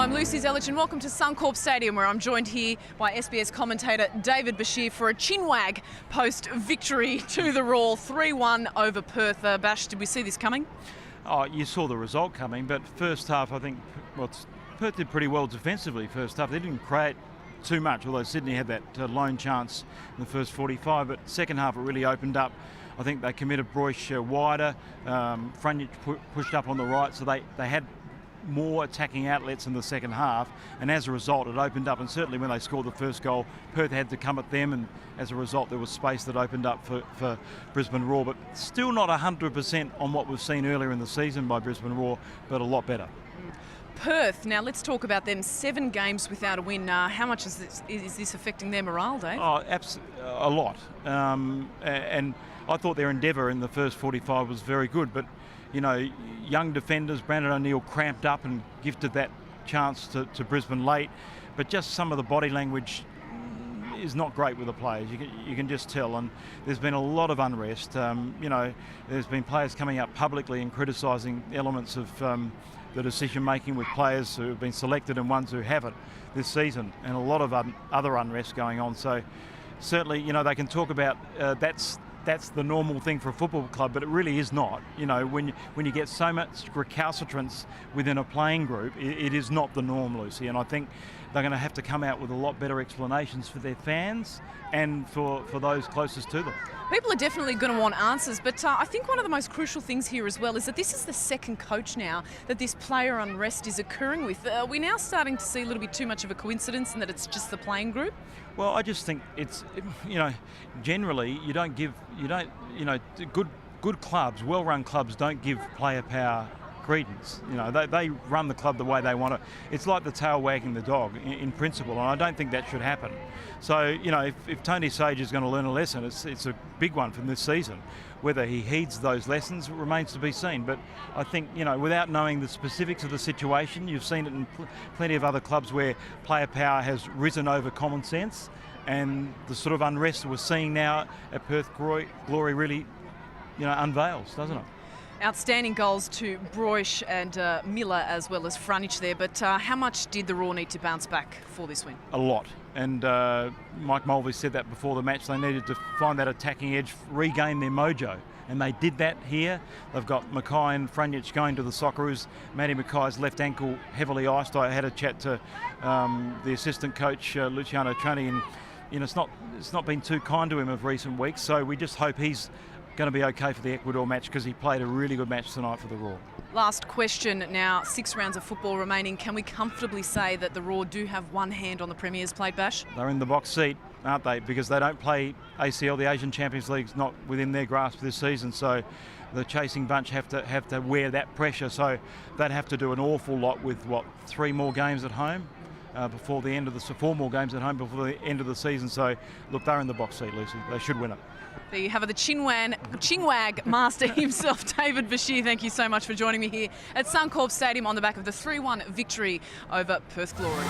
I'm Lucy Zelich and welcome to Suncorp Stadium, where I'm joined here by SBS commentator David Bashir for a chinwag post-victory to the Roar, 3-1 over Perth. Bash, did we see this coming? Oh, you saw the result coming, but first half I think Perth did pretty well defensively first half. They didn't create too much, although Sydney had that lone chance in the first 45, but second half it really opened up. I think they committed Broish wider, Frunich pushed up on the right, so they had more attacking outlets in the second half, and as a result it opened up, and certainly when they scored the first goal Perth had to come at them, and as a result there was space that opened up for Brisbane Roar, but still not 100% on what we've seen earlier in the season by Brisbane Roar, but a lot better. Perth, now let's talk about them. 7 games without a win. How much is this affecting their morale, Dave? Oh, a lot. And I thought their endeavour in the first 45 was very good, but you know, young defenders, Brandon O'Neill cramped up and gifted that chance to Brisbane late, but just some of the body language is not great with the players. You can just tell, and there's been a lot of unrest. You know, there's been players coming up publicly and criticising elements of the decision making with players who have been selected and ones who haven't this season, and a lot of other unrest going on. So certainly, you know, they can talk about that's the normal thing for a football club, but it really is not. You know, when you get so much recalcitrance within a playing group, it is not the norm, Lucy, and I think they're going to have to come out with a lot better explanations for their fans and for those closest to them. People are definitely going to want answers, but I think one of the most crucial things here as well is that this is the second coach now that this player unrest is occurring with. Are we now starting to see a little bit too much of a coincidence and that it's just the playing group? Well, I just think it's, you know, generally good clubs, well-run clubs don't give player power credence. You know, they run the club the way they want it. It's like the tail wagging the dog in principle, and I don't think that should happen. So, you know, if Tony Sage is going to learn a lesson, it's a big one from this season. Whether he heeds those lessons remains to be seen. But I think, you know, without knowing the specifics of the situation, you've seen it in plenty of other clubs where player power has risen over common sense, and the sort of unrest we're seeing now at Perth Glory really, you know, unveils, doesn't it? Outstanding goals to Broish and Miller as well as Frunich there, but how much did the Roar need to bounce back for this win? A lot, and Mike Mulvey said that before the match. They needed to find that attacking edge, regain their mojo, and they did that here. They've got Mackay and Frunich going to the Socceroos. Matty Mackay's left ankle heavily iced. I had a chat to the assistant coach Luciano Trani, and you know, it's not been too kind to him of recent weeks, so we just hope he's going to be okay for the Ecuador match, because he played a really good match tonight for the Roar. Last question now, 6 rounds of football remaining. Can we comfortably say that the Roar do have one hand on the Premier's plate, Bash? They're in the box seat, aren't they? Because they don't play ACL, the Asian Champions League's not within their grasp this season, so the chasing bunch have to wear that pressure, so they'd have to do an awful lot with, 3 more games at home? Before the end of the 4 more games at home before the end of the season. So look, they're in the box seat, Lucy. They should win it. There you have it, the chinwag master himself, David Bashir. Thank you so much for joining me here at Suncorp Stadium on the back of the 3-1 victory over Perth Glory.